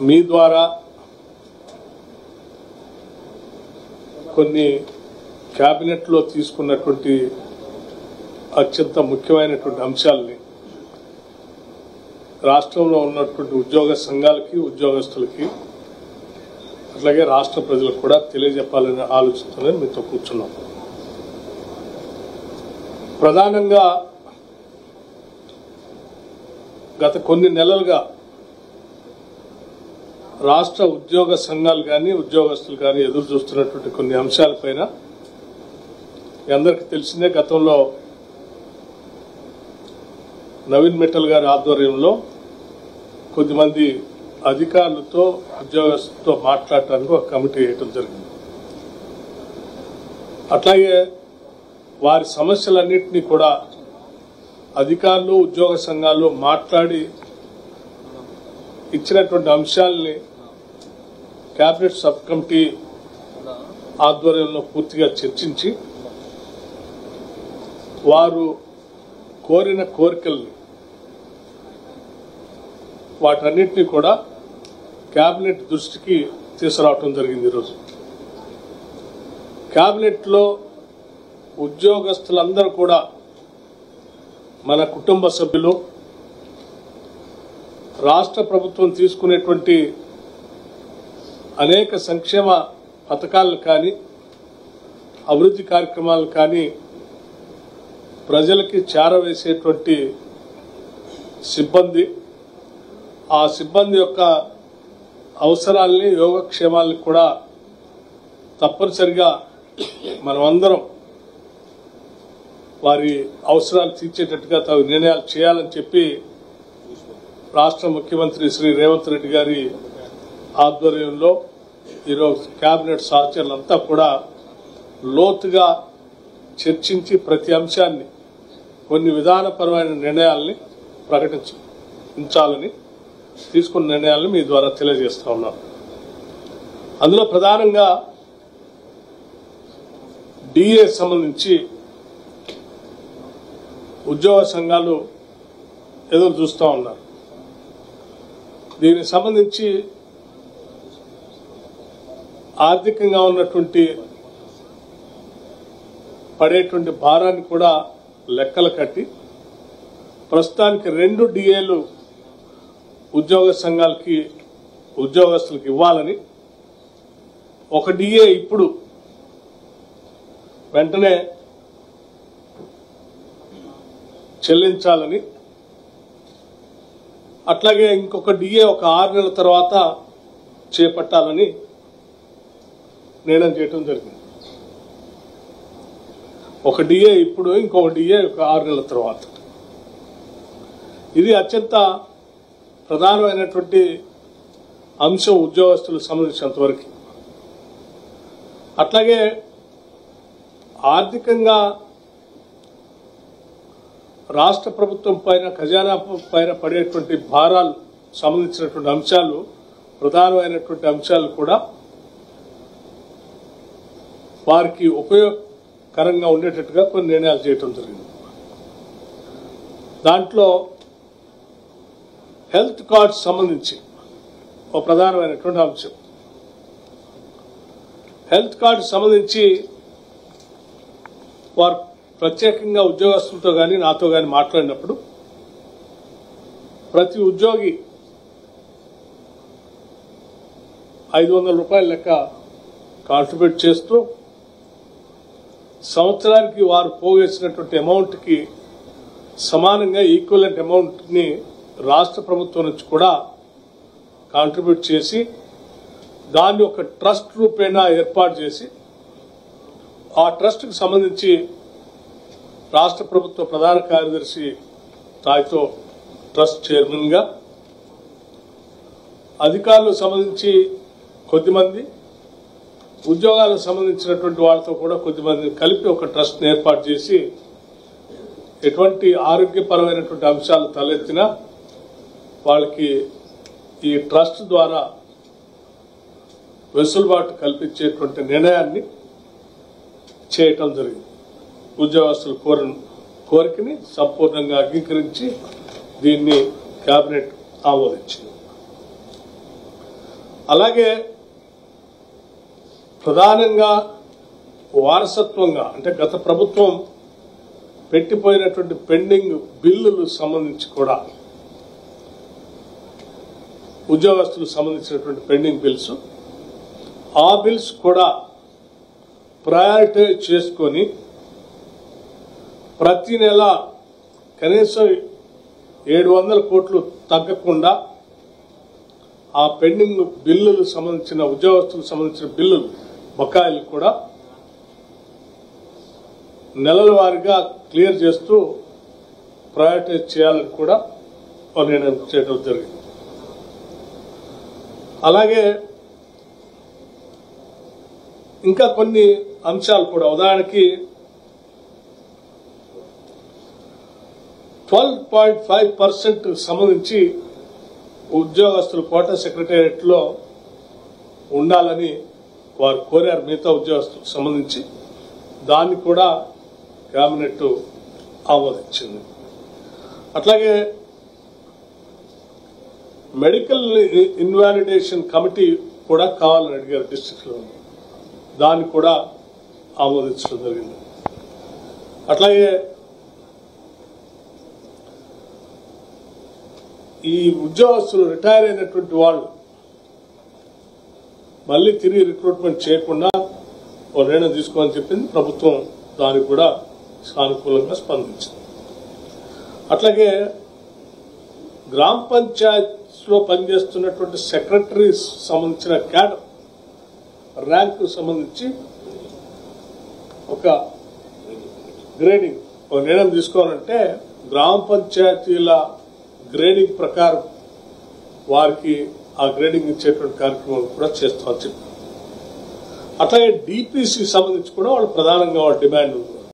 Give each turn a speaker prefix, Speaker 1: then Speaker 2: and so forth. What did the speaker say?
Speaker 1: మీ ద్వారా కొన్ని క్యాబినెట్లో తీసుకున్నటువంటి అత్యంత ముఖ్యమైనటువంటి అంశాలని రాష్ట్రంలో ఉన్నటువంటి ఉద్యోగ సంఘాలకి ఉద్యోగస్తులకి అట్లాగే రాష్ట్ర ప్రజలకు కూడా తెలియజెప్పాలనే ఆలోచనతోనే మీతో కూర్చున్నాం. ప్రధానంగా గత కొన్ని నెలలుగా రాష్ట్ర ఉద్యోగ సంఘాలు కానీ ఉద్యోగస్తులు కానీ ఎదురు చూస్తున్నటువంటి కొన్ని అంశాలపైన మీ అందరికీ తెలిసిందే. గతంలో నవీన్ మిట్టల్ గారి ఆధ్వర్యంలో కొద్దిమంది అధికారులతో ఉద్యోగస్తులతో మాట్లాడటానికి ఒక కమిటీ వేయటం జరిగింది. అట్లాగే వారి సమస్యలన్నింటినీ కూడా అధికారులు ఉద్యోగ సంఘాలు మాట్లాడి ఇచ్చినటువంటి అంశాలని కేబినెట్ సబ్ కమిటీ ఆధ్వర్యంలో పూర్తిగా చర్చించి వారు కోరిన కోరికల్ని వాటన్నిటినీ కూడా కేబినెట్ దృష్టికి తీసుకురావటం జరిగింది. ఈరోజు కేబినెట్లో ఉద్యోగస్తులందరూ కూడా మన కుటుంబ సభ్యులు, రాష్ట్ర ప్రభుత్వం తీసుకునేటువంటి అనేక సంక్షేమ పథకాలను కానీ అభివృద్ధి కార్యక్రమాలు కానీ ప్రజలకి చేరవేసేటువంటి సిబ్బంది, ఆ సిబ్బంది యొక్క అవసరాలని యోగక్షేమాలని కూడా తప్పనిసరిగా మనమందరం వారి అవసరాలు తీర్చేటట్టుగా తగు నిర్ణయాలు చేయాలని చెప్పి రాష్ట్ర ముఖ్యమంత్రి శ్రీ రేవంత్ రెడ్డి గారి ఆధ్వర్యంలో ఈరోజు కేబినెట్ సహచరులంతా కూడా లోతుగా చర్చించి ప్రతి అంశాన్ని కొన్ని విధానపరమైన నిర్ణయాలని ప్రకటించాలని తీసుకున్న నిర్ణయాలను మీ ద్వారా తెలియజేస్తా ఉన్నాం. అందులో ప్రధానంగా డిఏ సంబంధించి ఉద్యోగ సంఘాలు ఎదురు చూస్తూ ఉన్నారు. దీనికి సంబంధించి ఆర్థికంగా ఉన్నటువంటి పడేటువంటి భారాన్ని కూడా లెక్కలు కట్టి ప్రస్తుతానికి 2 డిఏలు ఉద్యోగ సంఘాలకి ఉద్యోగస్తులకు ఇవ్వాలని, ఒక డిఏ ఇప్పుడు వెంటనే చెల్లించాలని, అట్లాగే ఇంకొక డిఏ ఒక 6 నెలల తర్వాత చేపట్టాలని నిర్ణయం చేయడం జరిగింది. ఒక డిఏ ఇప్పుడు, ఇంకొక డిఏ ఒక 6 నెలల తర్వాత. ఇది అత్యంత ప్రధానమైనటువంటి అంశం ఉద్యోగస్తులకు సంబంధించినంత వరకు. అట్లాగే ఆర్థికంగా రాష్ట్ర ప్రభుత్వం పైన, ఖజానా పైన పడేటువంటి భారాలు సంబంధించినటువంటి అంశాలు, ప్రధానమైనటువంటి అంశాలు కూడా వారికి ఉపయోగకరంగా ఉండేటట్టుగా కొన్ని నిర్ణయాలు చేయడం జరిగింది. దాంట్లో హెల్త్ కార్డ్స్ సంబంధించి ఒక ప్రధానమైనటువంటి అంశం. హెల్త్ కార్డు సంబంధించి వారు ప్రత్యేకంగా ఉద్యోగస్తులతో కానీ నాతో కానీ మాట్లాడినప్పుడు ప్రతి ఉద్యోగి 500 రూపాయల లెక్క కాంట్రిబ్యూట్ చేస్తూ సంవత్సరానికి వారు పోగేసినటువంటి అమౌంట్కి సమానంగా ఈక్వలెంట్ అమౌంట్ని రాష్ట్ర ప్రభుత్వం నుంచి కూడా కాంట్రిబ్యూట్ చేసి దాన్ని ఒక ట్రస్ట్ రూపేణా ఏర్పాటు చేసి ఆ ట్రస్ట్కి సంబంధించి రాష్ట్ర ప్రభుత్వ ప్రధాన కార్యదర్శి స్థాయితో ట్రస్ట్ చైర్మన్గా, అధికారులకు సంబంధించి కొద్దిమంది, ఉద్యోగాలకు సంబంధించినటువంటి వాళ్ళతో కూడా కొద్దిమంది కలిపి ఒక ట్రస్ట్ని ఏర్పాటు చేసి ఎటువంటి ఆరోగ్యపరమైనటువంటి అంశాలు తలెత్తినా వాళ్ళకి ఈ ట్రస్ట్ ద్వారా వెసులుబాటు కల్పించేటువంటి నిర్ణయాన్ని చేయటం జరిగింది. ఉద్యోగస్తులు కోరిన కోరికని సంపూర్ణంగా అంగీకరించి దీన్ని కేబినెట్ ఆమోదించింది. అలాగే ప్రధానంగా వారసత్వంగా అంటే గత ప్రభుత్వం పెట్టిపోయినటువంటి పెండింగ్ బిల్లులు సంబంధించి కూడా ఉద్యోగస్తులకు సంబంధించినటువంటి పెండింగ్ బిల్స్ ఆ బిల్స్ కూడా ప్రయారిటైజ్ చేసుకొని ప్రతి నెల కనీసం 700 కోట్లు తగ్గకుండా ఆ పెండింగ్ బిల్లులు సంబంధించిన ఉద్యోగస్తులకు సంబంధించిన బిల్లులు బకాయిలు కూడా నెలల వారీగా క్లియర్ చేస్తూ ప్రయారిటైజ్ చేయాలని కూడా నిర్ణయం చేయడం జరిగింది. అలాగే ఇంకా కొన్ని అంశాలు కూడా ఉదాహరణకి 12.5% సంబంధించి ఉద్యోగస్తులు కోటా సెక్రటేరియట్ లో ఉండాలని వారు కోరారు మిగతా ఉద్యోగస్తులకు సంబంధించి దాన్ని కూడా కేబినెట్ ఆమోదించింది. అట్లాగే మెడికల్ ఇన్వాలిడేషన్ కమిటీ కూడా కావాలని అడిగారు డిస్ట్రిక్ట్ లో దాన్ని కూడా ఆమోదించడం జరిగింది. అట్లాగే ఈ ఉద్యోగస్తులు రిటైర్ అయినటువంటి వాళ్ళు మళ్ళీ తిరిగి రిక్రూట్మెంట్ చేయకుండా ఒక నిర్ణయం తీసుకోవాలని చెప్పింది ప్రభుత్వం. దానికి కూడా సానుకూలంగా స్పందించింది. అట్లాగే గ్రామ పంచాయతీలో పనిచేస్తున్నటువంటి సెక్రటరీస్ సంబంధించిన క్యాడర్ ర్యాంకు సంబంధించి ఒక గ్రేడింగ్ ఒక నిర్ణయం తీసుకోవాలంటే గ్రామ పంచాయతీల గ్రేడింగ్ ప్రకారం వారికి ఆ గ్రేడింగ్ ఇచ్చేటువంటి కార్యక్రమాలు కూడా చేస్తామని చెప్పారు. అట్లాగే డిపిసి సంబంధించి కూడా వాళ్ళు ప్రధానంగా వాళ్ళ డిమాండ్ ఉంది.